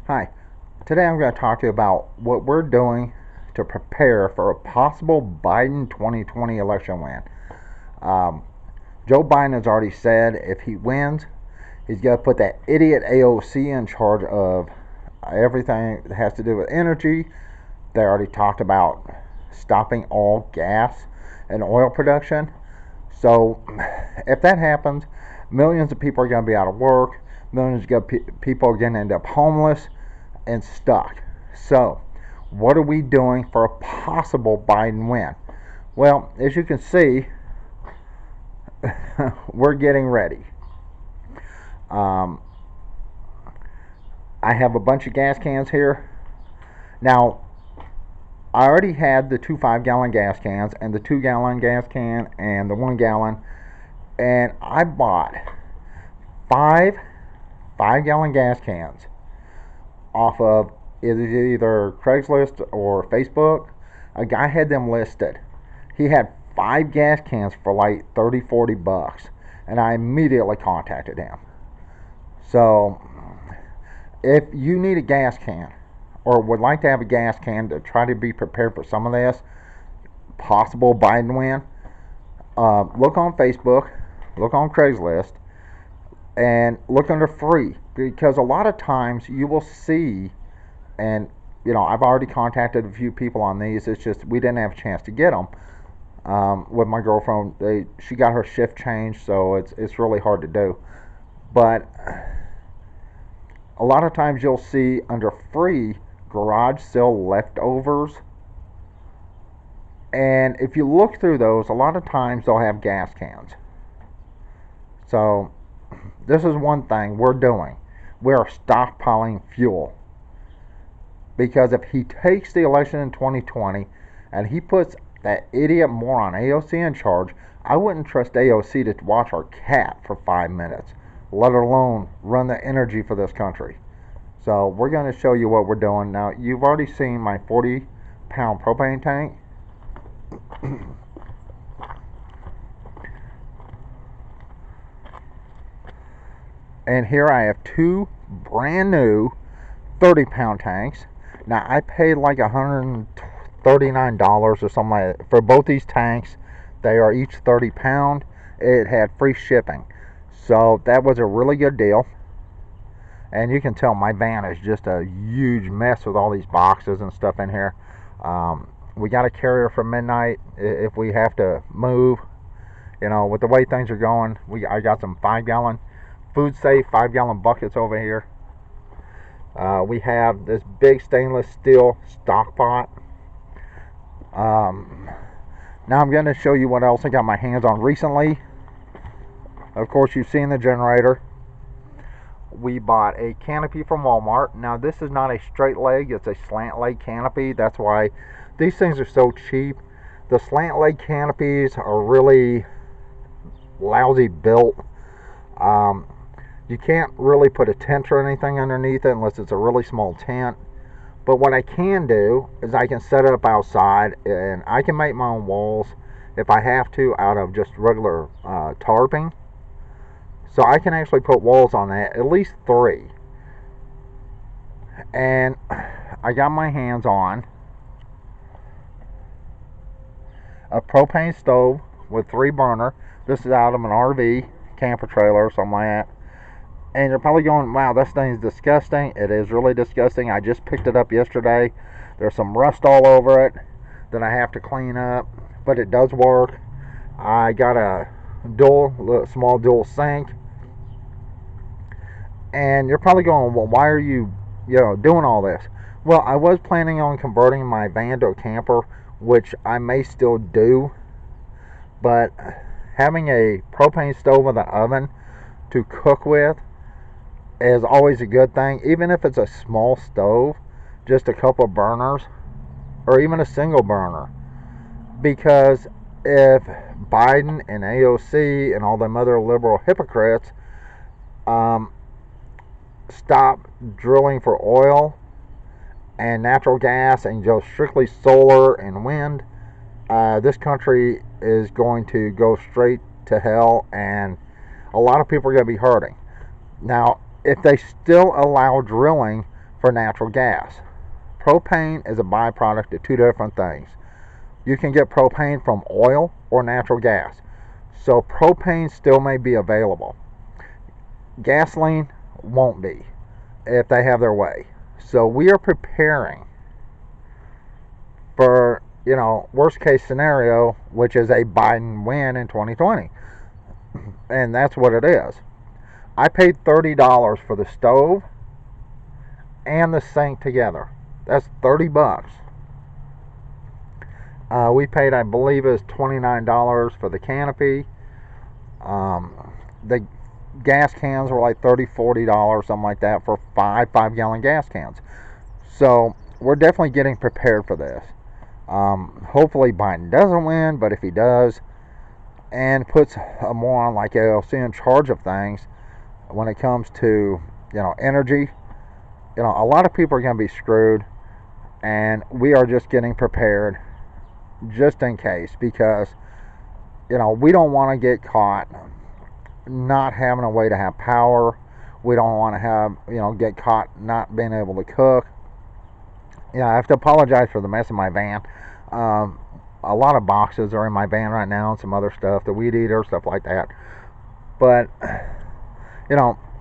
Hi, today I'm going to talk to you about what we're doing to prepare for a possible Biden 2020 election win. Um, Joe Biden has already said if he wins, he's going to put that idiot AOC in charge of everything that has to do with energy. They already talked about stopping all gas and oil production. So, if that happens, millions of people are going to be out of work, millions of people are going to end up homeless and stuck. So, what are we doing for a possible Biden win? Well, as you can see, we're getting ready. Um, I have a bunch of gas cans here. Now, I already had the two 5 gallon gas cans and the 2 gallon gas can and the 1 gallon, and I bought five 5 gallon gas cans off of either Craigslist or Facebook. A guy had them listed. He had 5 gas cans for like 30, 40 bucks. And I immediately contacted him. So, if you need a gas can or would like to have a gas can to try to be prepared for some of this possible Biden win, look on Facebook, look on Craigslist, and look under free, because a lot of times you will see, and I've already contacted a few people on these. It's just we didn't have a chance to get them. With my girlfriend, she got her shift changed, so it's really hard to do. But a lot of times you'll see under free garage sale leftovers, and if you look through those, a lot of times they'll have gas cans. So this is one thing we're doing. We are stockpiling fuel, because if he takes the election in 2020 and he puts that idiot moron AOC in charge, I wouldn't trust AOC to watch our cat for 5 minutes, let alone run the energy for this country. So we're going to show you what we're doing. Now, you've already seen my 40-pound propane tank. And here I have two brand new 30-pound tanks. Now, I paid like $139 or something like that for both these tanks. They are each 30 pound. It had free shipping. So that was a really good deal. And you can tell my van is just a huge mess with all these boxes and stuff in here. We got a carrier for midnight if we have to move. With the way things are going, I got some 5 gallon food safe 5 gallon buckets over here. We have this big stainless steel stock pot. Now I'm going to show you what else I got my hands on recently. Of course, you've seen the generator. We bought a canopy from Walmart. Now, this is not a straight leg, it's a slant leg canopy. That's why these things are so cheap. The slant leg canopies are really lousy built. You can't really put a tent or anything underneath it unless it's a really small tent. But what I can do is I can set it up outside, and I can make my own walls if I have to out of just regular tarping. So I can actually put walls on that, at least 3. And I got my hands on a propane stove with 3 burner. This is out of an RV, camper trailer or something like that. And you're probably going, wow, this thing's disgusting. It is really disgusting. I just picked it up yesterday. There's some rust all over it that I have to clean up, but it does work. I got a small dual sink. And you're probably going, well, why are you doing all this? Well, I was planning on converting my van to a camper, which I may still do. But having a propane stove with an oven to cook with is always a good thing. Even if it's a small stove, just a couple of burners, or even a single burner. Because if Biden and AOC and all them other liberal hypocrites stop drilling for oil and natural gas and go strictly solar and wind, this country is going to go straight to hell, and a lot of people are going to be hurting. Now, if they still allow drilling for natural gas. Propane is a byproduct of two different things. You can get propane from oil or natural gas. So propane still may be available. Gasoline won't be if they have their way. So we are preparing for, worst case scenario, which is a Biden win in 2020. And that's what it is. I paid $30 for the stove and the sink together. That's $30. We paid, I believe, it was $29 for the canopy. The gas cans were like $30, $40, something like that, for 5-gallon gas cans. So we're definitely getting prepared for this. Hopefully Biden doesn't win, but if he does, and puts a moron like AOC in charge of things when it comes to, energy, a lot of people are going to be screwed, and we are just getting prepared just in case, because, we don't want to get caught not having a way to have power. We don't want to have, get caught not being able to cook. I have to apologize for the mess in my van. A lot of boxes are in my van right now and some other stuff, the weed eater, stuff like that. But,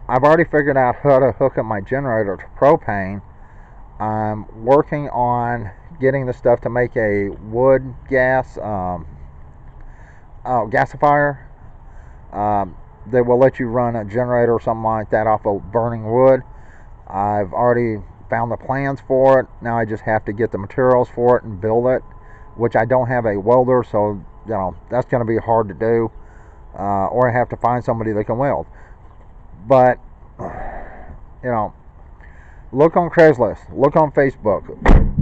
I've already figured out how to hook up my generator to propane. I'm working on getting the stuff to make a wood gas gasifier. They will let you run a generator or something like that off of burning wood. I've already found the plans for it. Now I just have to get the materials for it and build it, which I don't have a welder, so that's going to be hard to do, or I have to find somebody that can weld. But look on Craigslist, look on Facebook,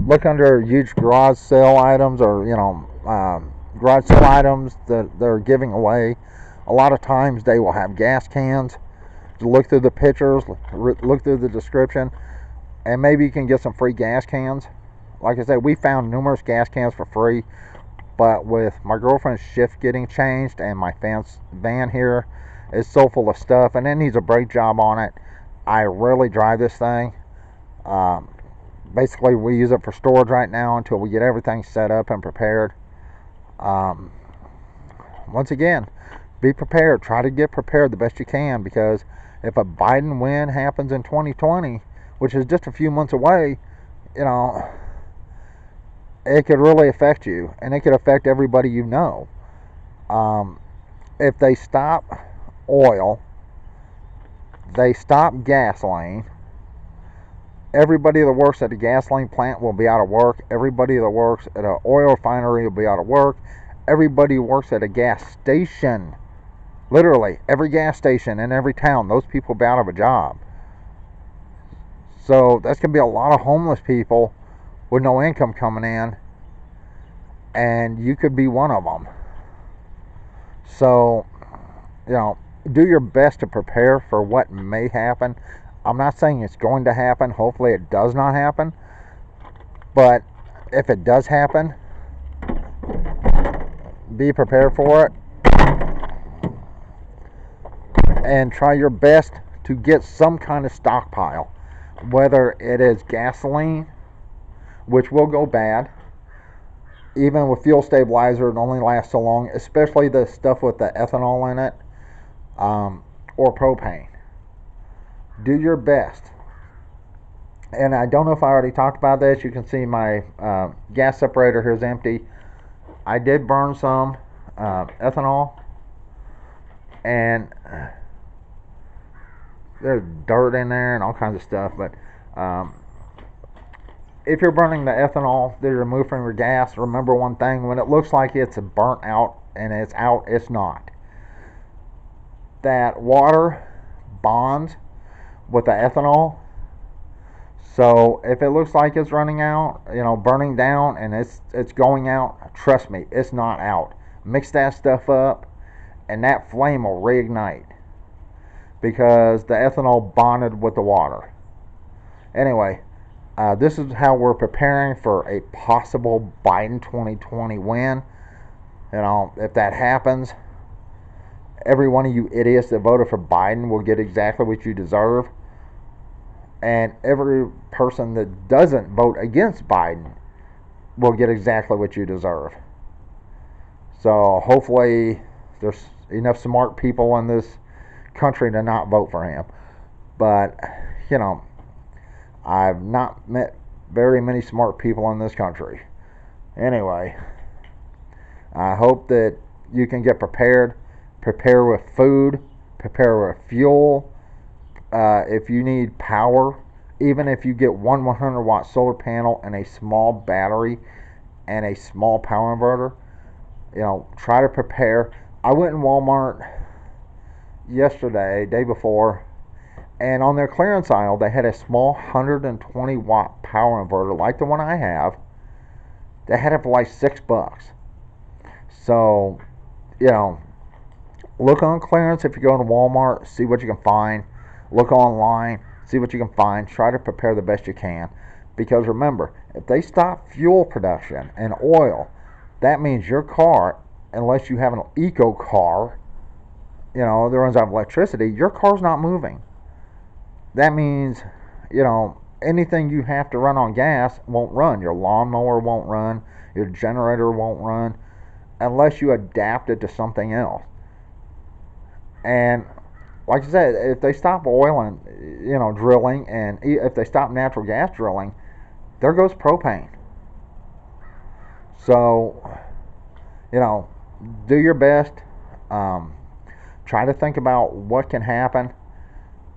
look under huge garage sale items, or garage sale items that they're giving away. A lot of times they will have gas cans. Look through the pictures, look through the description, and maybe you can get some free gas cans. Like I said, we found numerous gas cans for free, but with my girlfriend's shift getting changed and my van here is so full of stuff and it needs a brake job on it, I rarely drive this thing. Basically, we use it for storage right now until we get everything set up and prepared. Once again, be prepared. Try to get prepared the best you can, because if a Biden win happens in 2020, which is just a few months away, it could really affect you, and it could affect everybody you know. If they stop oil, they stop gasoline, everybody that works at a gasoline plant will be out of work. Everybody that works at an oil refinery will be out of work. Everybody who works at a gas station, literally every gas station in every town, those people will be out of a job. So that's going to be a lot of homeless people with no income coming in, and you could be one of them. So, do your best to prepare for what may happen. I'm not saying it's going to happen. Hopefully it does not happen. But if it does happen, be prepared for it. And try your best to get some kind of stockpile. Whether it is gasoline, which will go bad. Even with fuel stabilizer, it only lasts so long. Especially the stuff with the ethanol in it. Or propane. Do your best. And I don't know if I already talked about this. You can see my gas separator here is empty. I did burn some ethanol, and there's dirt in there and all kinds of stuff. But if you're burning the ethanol that you remove from your gas, remember one thing: when it looks like it's burnt out and it's out, it's not. That water bonds with the ethanol. So if it looks like it's running out, burning down, and it's going out, trust me, it's not out. Mix that stuff up, and that flame will reignite, because the ethanol bonded with the water. Anyway, this is how we're preparing for a possible Biden 2020 win. If that happens, every one of you idiots that voted for Biden will get exactly what you deserve. and every person that doesn't vote against Biden will get exactly what you deserve. So hopefully there's enough smart people in this country to not vote for him. But, you know, I've not met very many smart people in this country. Anyway, I hope that you can get prepared. Prepare with food, prepare with fuel. If you need power, even if you get one 100-watt solar panel and a small battery and a small power inverter, try to prepare. I went in Walmart yesterday, day before, and on their clearance aisle they had a small 120-watt power inverter like the one I have. They had it for like $6. So, look on clearance if you go to Walmart, see what you can find. Look online, see what you can find. Try to prepare the best you can. Because remember, if they stop fuel production and oil, that means your car, unless you have an eco car, that runs out of electricity, your car's not moving. That means, anything you have to run on gas won't run. Your lawnmower won't run, your generator won't run, unless you adapt it to something else. And like I said, if they stop oil and drilling, and if they stop natural gas drilling, there goes propane. So, do your best. Try to think about what can happen.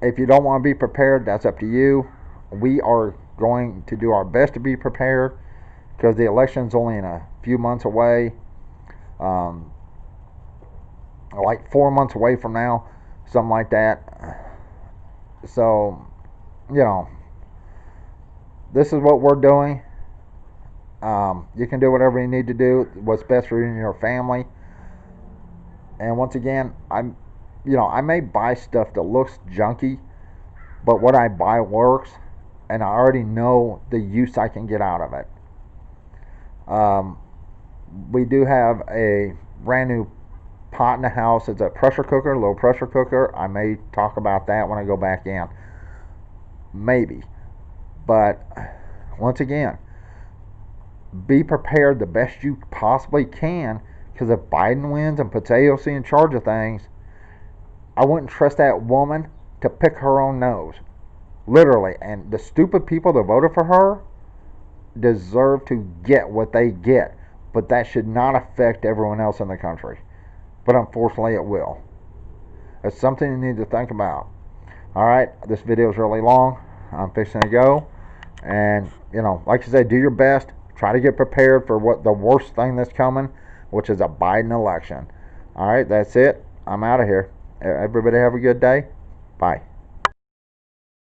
If you don't want to be prepared, that's up to you. We are going to do our best to be prepared because the election's only in a few months away. Like 4 months away from now, something like that. So, this is what we're doing. You can do whatever you need to do, what's best for you and your family. And once again, I may buy stuff that looks junky, but what I buy works, and I already know the use I can get out of it. We do have a brand new pot in the house. It's a pressure cooker, low pressure cooker. I may talk about that when I go back in. Maybe. But once again, be prepared the best you possibly can, because if Biden wins and puts AOC in charge of things, I wouldn't trust that woman to pick her own nose. Literally. And the stupid people that voted for her deserve to get what they get. But that should not affect everyone else in the country. But unfortunately it will. It's something you need to think about. Alright, this video is really long. I'm fixing to go. And, like I said, do your best. Try to get prepared for what the worst thing that's coming, which is a Biden election. Alright, that's it. I'm out of here. Everybody have a good day. Bye.